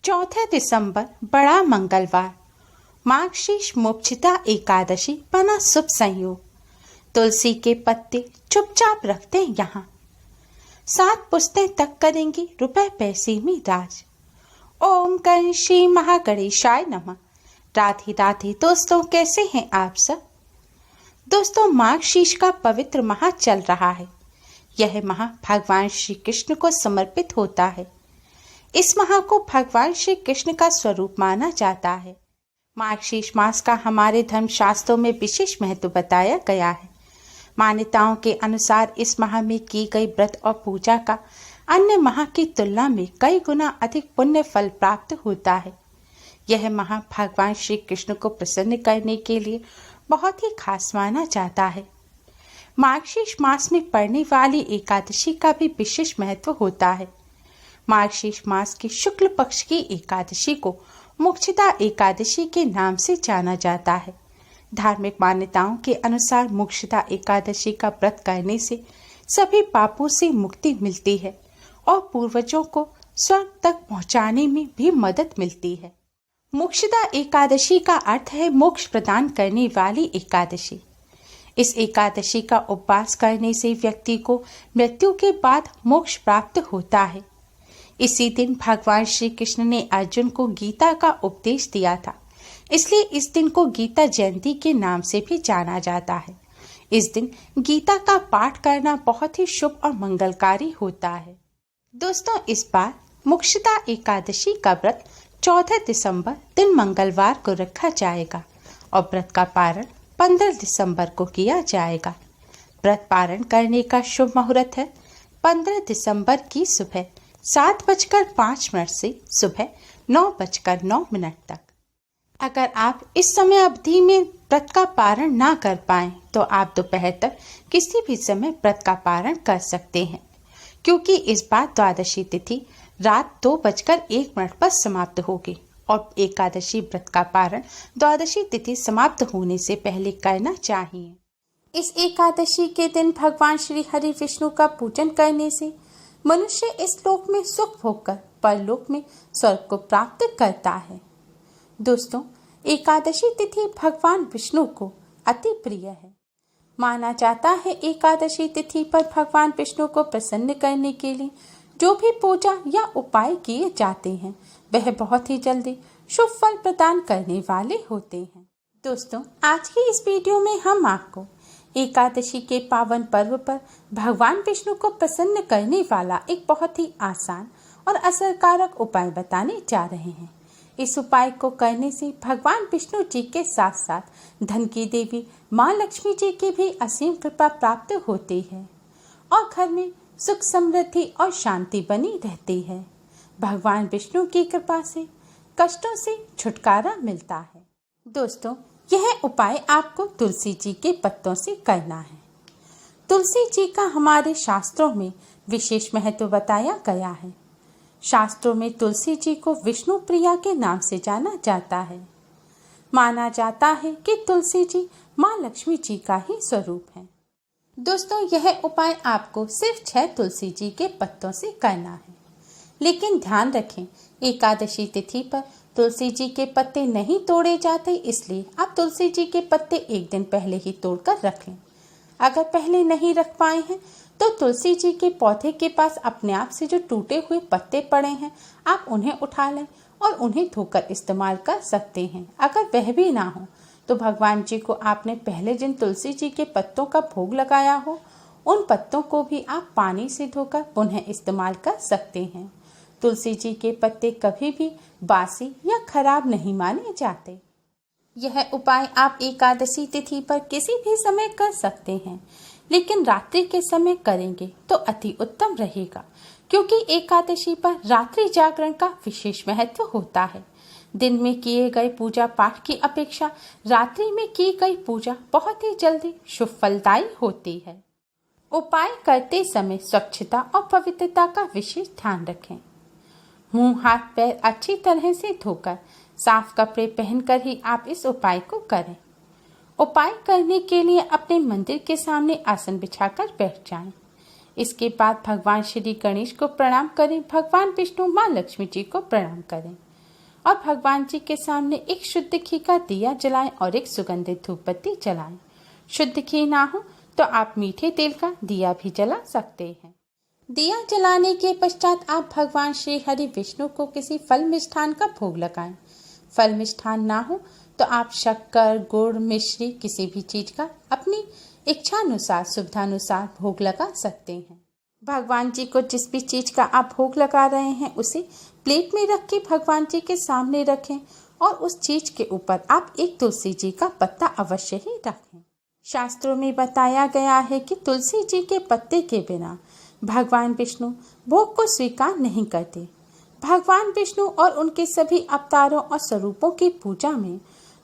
4 दिसंबर बड़ा मंगलवार, मार्गशीर्ष मोक्षिता एकादशी बना शुभ संयोग। तुलसी के पत्ते चुपचाप रखते यहाँ, 7 पुश्तें तक करेंगी रुपए पैसे में राज। ओम गण श्री महागणेशाय नमः। राधे राधे दोस्तों, कैसे हैं आप सब। दोस्तों, मार्गशीर्ष का पवित्र माह चल रहा है। यह माह भगवान श्री कृष्ण को समर्पित होता है। इस माह को भगवान श्री कृष्ण का स्वरूप माना जाता है। मार्गशीर्ष मास का हमारे धर्म शास्त्रों में विशेष महत्व बताया गया है। मान्यताओं के अनुसार इस माह में की गई व्रत और पूजा का अन्य माह की तुलना में कई गुना अधिक पुण्य फल प्राप्त होता है। यह माह भगवान श्री कृष्ण को प्रसन्न करने के लिए बहुत ही खास माना जाता है। मार्गशीर्ष मास में पड़ने वाली एकादशी का भी विशेष महत्व होता है। मार्गशीर्ष मास की शुक्ल पक्ष की एकादशी को मोक्षिता एकादशी के नाम से जाना जाता है। धार्मिक मान्यताओं के अनुसार मोक्षिता एकादशी का व्रत करने से सभी पापों से मुक्ति मिलती है और पूर्वजों को स्वर्ग तक पहुंचाने में भी मदद मिलती है। मोक्षिता एकादशी का अर्थ है मोक्ष प्रदान करने वाली एकादशी। इस एकादशी का उपवास करने से व्यक्ति को मृत्यु के बाद मोक्ष प्राप्त होता है। इसी दिन भगवान श्री कृष्ण ने अर्जुन को गीता का उपदेश दिया था, इसलिए इस दिन को गीता जयंती के नाम से भी जाना जाता है। इस दिन गीता का पाठ करना बहुत ही शुभ और मंगलकारी होता है। दोस्तों, इस बार मोक्षिता एकादशी का व्रत 14 दिसंबर दिन मंगलवार को रखा जाएगा और व्रत का पारण 15 दिसंबर को किया जाएगा। व्रत पारण करने का शुभ मुहूर्त है 15 दिसंबर की सुबह 7:05 से सुबह 9:09 तक। अगर आप इस समय अवधि में व्रत का पारण ना कर पाएं तो आप दोपहर तक किसी भी समय व्रत का पारण कर सकते हैं, क्योंकि इस बार द्वादशी तिथि रात 2:01 पर समाप्त होगी और एकादशी व्रत का पारण द्वादशी तिथि समाप्त होने से पहले करना चाहिए। इस एकादशी के दिन भगवान श्री हरि विष्णु का पूजन करने से मनुष्य इस लोक में सुख भोगकर परलोक में स्वर्ग को प्राप्त करता है। दोस्तों, एकादशी तिथि भगवान विष्णु को अति प्रिय है। माना जाता है एकादशी तिथि पर भगवान विष्णु को प्रसन्न करने के लिए जो भी पूजा या उपाय किए जाते हैं वह बहुत ही जल्दी शुभ फल प्रदान करने वाले होते हैं। दोस्तों, आज की इस वीडियो में हम आपको एकादशी के पावन पर्व पर भगवान विष्णु को प्रसन्न करने वाला एक बहुत ही आसान और असरकारक उपाय बताने जा रहे हैं। इस उपाय को करने से भगवान विष्णु जी के साथ साथ धन की देवी माँ लक्ष्मी जी की भी असीम कृपा प्राप्त होती है और घर में सुख समृद्धि और शांति बनी रहती है। भगवान विष्णु की कृपा से कष्टों से छुटकारा मिलता है। दोस्तों, यह उपाय आपको तुलसी जी के पत्तों से करना है। तुलसी जी का हमारे शास्त्रों में विशेष महत्व बताया गया है। शास्त्रों में तुलसी जी को विष्णु प्रिया के नाम से जाना जाता है। माना जाता है कि तुलसी जी माँ लक्ष्मी जी का ही स्वरूप है। दोस्तों, यह उपाय आपको सिर्फ 6 तुलसी जी के पत्तों से करना है, लेकिन ध्यान रखें एकादशी तिथि पर तुलसी जी के पत्ते नहीं तोड़े जाते, इसलिए आप तुलसी जी के पत्ते एक दिन पहले ही तोड़कर रख लें। अगर पहले नहीं रख पाए हैं तो तुलसी जी के पौधे के पास अपने आप से जो टूटे हुए पत्ते पड़े हैं आप उन्हें उठा लें और उन्हें धोकर इस्तेमाल कर सकते हैं। अगर वह भी ना हो तो भगवान जी को आपने पहले दिन तुलसी जी के पत्तों का भोग लगाया हो, उन पत्तों को भी आप पानी से धोकर पुनः इस्तेमाल कर सकते हैं। तुलसी जी के पत्ते कभी भी बासी या खराब नहीं माने जाते। यह उपाय आप एकादशी तिथि पर किसी भी समय कर सकते हैं, लेकिन रात्रि के समय करेंगे तो अति उत्तम रहेगा, क्योंकि एकादशी पर रात्रि जागरण का विशेष महत्व होता है। दिन में किए गए पूजा पाठ की अपेक्षा रात्रि में की गई पूजा बहुत ही जल्दी शुभ फलदायी होती है। उपाय करते समय स्वच्छता और पवित्रता का विशेष ध्यान रखें। मुंह हाथ पैर अच्छी तरह से धोकर साफ कपड़े पहनकर ही आप इस उपाय को करें। उपाय करने के लिए अपने मंदिर के सामने आसन बिछाकर बैठ जाएं। इसके बाद भगवान श्री गणेश को प्रणाम करें, भगवान विष्णु माँ लक्ष्मी जी को प्रणाम करें। और भगवान जी के सामने एक शुद्ध घी का दिया जलाएं और एक सुगंधित धूप बत्ती जलाएं। शुद्ध घी ना हो तो आप मीठे तेल का दिया भी जला सकते हैं। दिया जलाने के पश्चात आप भगवान श्री हरि विष्णु को किसी फल मिष्ठान का भोग लगाएं। फल मिष्ठान ना हो तो आप शक्कर, गुड़, मिश्री किसी भी चीज का अपनी इच्छानुसार सुविधानुसार भोग लगा सकते हैं। भगवान जी को जिस भी चीज का आप भोग लगा रहे हैं उसे प्लेट में रख के भगवान जी के सामने रखें और उस चीज के ऊपर आप एक तुलसी जी का पत्ता अवश्य ही रखें। शास्त्रों में बताया गया है कि तुलसी जी के पत्ते के बिना भगवान विष्णु भोग को स्वीकार नहीं करते। भगवान विष्णु और उनके सभी अवतारों और स्वरूपों की पूजा में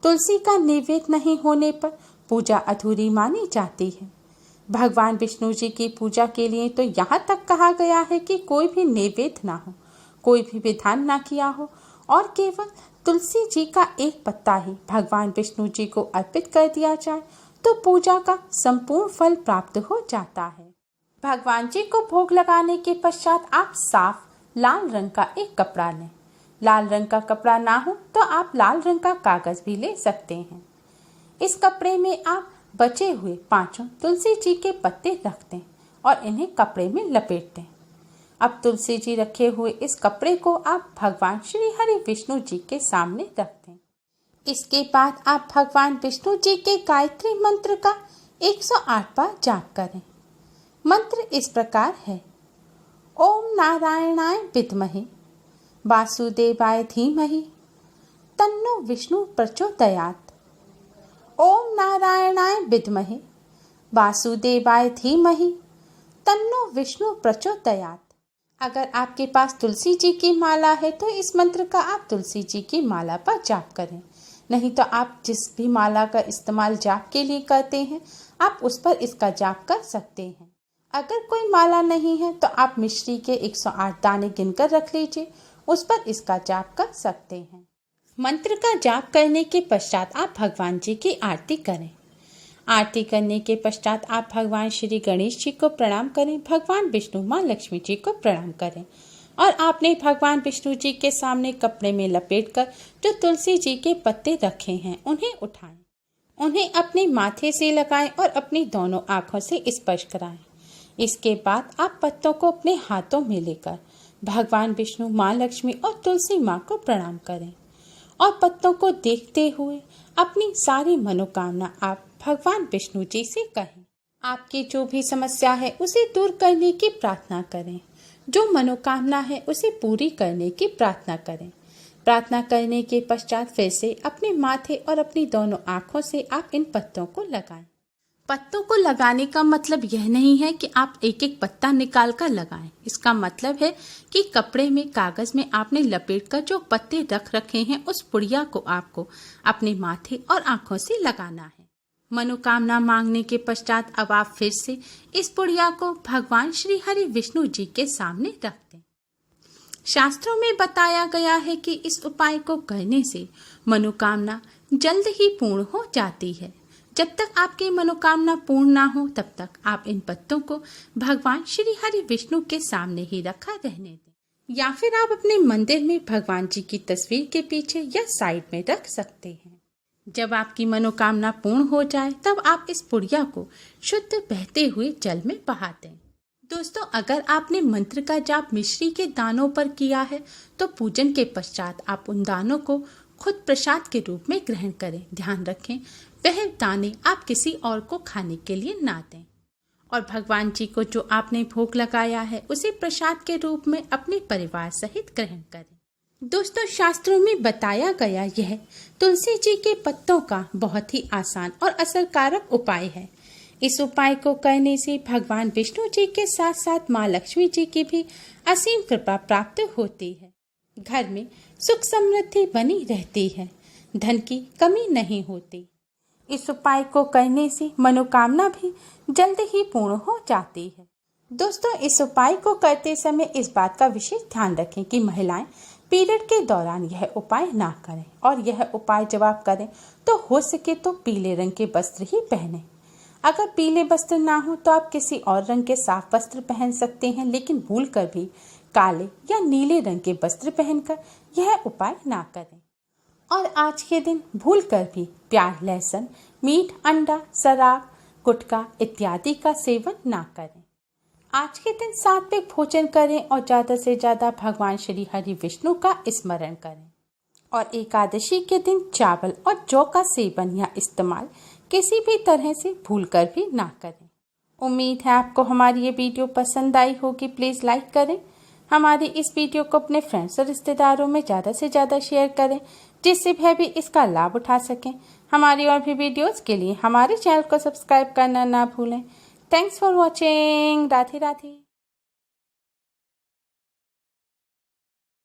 तुलसी का नैवेद्य नहीं होने पर पूजा अधूरी मानी जाती है। भगवान विष्णु जी की पूजा के लिए तो यहाँ तक कहा गया है कि कोई भी नैवेद्य ना हो, कोई भी विधान ना किया हो और केवल तुलसी जी का एक पत्ता ही भगवान विष्णु जी को अर्पित कर दिया जाए तो पूजा का संपूर्ण फल प्राप्त हो जाता है। भगवान जी को भोग लगाने के पश्चात आप साफ लाल रंग का एक कपड़ा लें। लाल रंग का कपड़ा ना हो तो आप लाल रंग का कागज भी ले सकते हैं। इस कपड़े में आप बचे हुए 5 तुलसी जी के पत्ते रख दें और इन्हें कपड़े में लपेट दें। अब तुलसी जी रखे हुए इस कपड़े को आप भगवान श्री हरि विष्णु जी के सामने रख दें। इसके बाद आप भगवान विष्णु जी के गायत्री मंत्र का 108 बार जाप करें। मंत्र इस प्रकार है: ओम नारायणाय विद्महे वासुदेवाय धीमहि तन्नो विष्णु प्रचोदयात्। ओम नारायणाय विद्महे वासुदेवाय धीमहि तन्नो विष्णु प्रचोदयात्। अगर आपके पास तुलसी जी की माला है तो इस मंत्र का आप तुलसी जी की माला पर जाप करें, नहीं तो आप जिस भी माला का इस्तेमाल जाप के लिए करते हैं आप उस पर इसका जाप कर सकते हैं। अगर कोई माला नहीं है तो आप मिश्री के 108 दाने गिनकर रख लीजिए, उस पर इसका जाप कर सकते हैं। मंत्र का जाप करने के पश्चात आप भगवान जी की आरती करें। आरती करने के पश्चात आप भगवान श्री गणेश जी को प्रणाम करें, भगवान विष्णु, माँ लक्ष्मी जी को प्रणाम करें और आपने भगवान विष्णु जी के सामने कपड़े में लपेटकर जो तुलसी जी के पत्ते रखे हैं उन्हें उठाएं, उन्हें अपने माथे से लगाएं और अपनी दोनों आँखों से स्पर्श कराएं। इसके बाद आप पत्तों को अपने हाथों में लेकर भगवान विष्णु, माँ लक्ष्मी और तुलसी माँ को प्रणाम करें और पत्तों को देखते हुए अपनी सारी मनोकामना आप भगवान विष्णु जी से कहें। आपकी जो भी समस्या है उसे दूर करने की प्रार्थना करें, जो मनोकामना है उसे पूरी करने की प्रार्थना करें। प्रार्थना करने के पश्चात फिर से अपने माथे और अपनी दोनों आँखों से आप इन पत्तों को लगाएं। पत्तों को लगाने का मतलब यह नहीं है कि आप एक एक पत्ता निकाल कर लगाएं। इसका मतलब है कि कपड़े में, कागज में आपने लपेटकर जो पत्ते रख रखे हैं उस पुड़िया को आपको अपने माथे और आँखों से लगाना है। मनोकामना मांगने के पश्चात अब आप फिर से इस पुड़िया को भगवान श्री हरि विष्णु जी के सामने रख दें। शास्त्रों में बताया गया है कि इस उपाय को करने से मनोकामना जल्द ही पूर्ण हो जाती है। जब तक आपकी मनोकामना पूर्ण ना हो तब तक आप इन पत्तों को भगवान श्री हरि विष्णु के सामने ही रखा रहने दें या फिर आप अपने मंदिर में भगवान जी की तस्वीर के पीछे या साइड में रख सकते हैं। जब आपकी मनोकामना पूर्ण हो जाए तब आप इस पुड़िया को शुद्ध बहते हुए जल में बहा दें। दोस्तों, अगर आपने मंत्र का जाप मिश्री के दानों पर किया है तो पूजन के पश्चात आप उन दानों को खुद प्रसाद के रूप में ग्रहण करें। ध्यान रखें वह दाने आप किसी और को खाने के लिए ना दें और भगवान जी को जो आपने भोग लगाया है उसे प्रसाद के रूप में अपने परिवार सहित ग्रहण करें। दोस्तों, शास्त्रों में बताया गया यह तुलसी जी के पत्तों का बहुत ही आसान और असरकारक उपाय है। इस उपाय को करने से भगवान विष्णु जी के साथ साथ माँ लक्ष्मी जी की भी असीम कृपा प्राप्त होती है। घर में सुख समृद्धि बनी रहती है, धन की कमी नहीं होती। इस उपाय को करने से मनोकामना भी जल्द ही पूर्ण हो जाती है। दोस्तों, इस उपाय को करते समय इस बात का विशेष ध्यान रखें कि महिलाएं पीरियड के दौरान यह उपाय ना करें और यह उपाय जब आप करें तो हो सके तो पीले रंग के वस्त्र ही पहनें। अगर पीले वस्त्र ना हो तो आप किसी और रंग के साफ वस्त्र पहन सकते हैं, लेकिन भूलकर भी काले या नीले रंग के वस्त्र पहनकर यह उपाय ना करें। और आज के दिन भूलकर भी प्याज, लहसुन, मीट, अंडा, शराब, गुटखा इत्यादि का सेवन ना करें। आज के दिन सात्विक भोजन करें और ज़्यादा से ज़्यादा भगवान श्री हरि विष्णु का स्मरण करें। और एकादशी के दिन चावल और जौ का सेवन या इस्तेमाल किसी भी तरह से भूलकर भी ना करें। उम्मीद है आपको हमारी ये वीडियो पसंद आई होगी। प्लीज़ लाइक करें। हमारी इस वीडियो को अपने फ्रेंड्स और रिश्तेदारों में ज़्यादा से ज़्यादा शेयर करें, जिससे वह भी इसका लाभ उठा सकें। हमारी और भी वीडियोस के लिए हमारे चैनल को सब्सक्राइब करना ना भूलें। Thanks for watching. Radhe Radhe.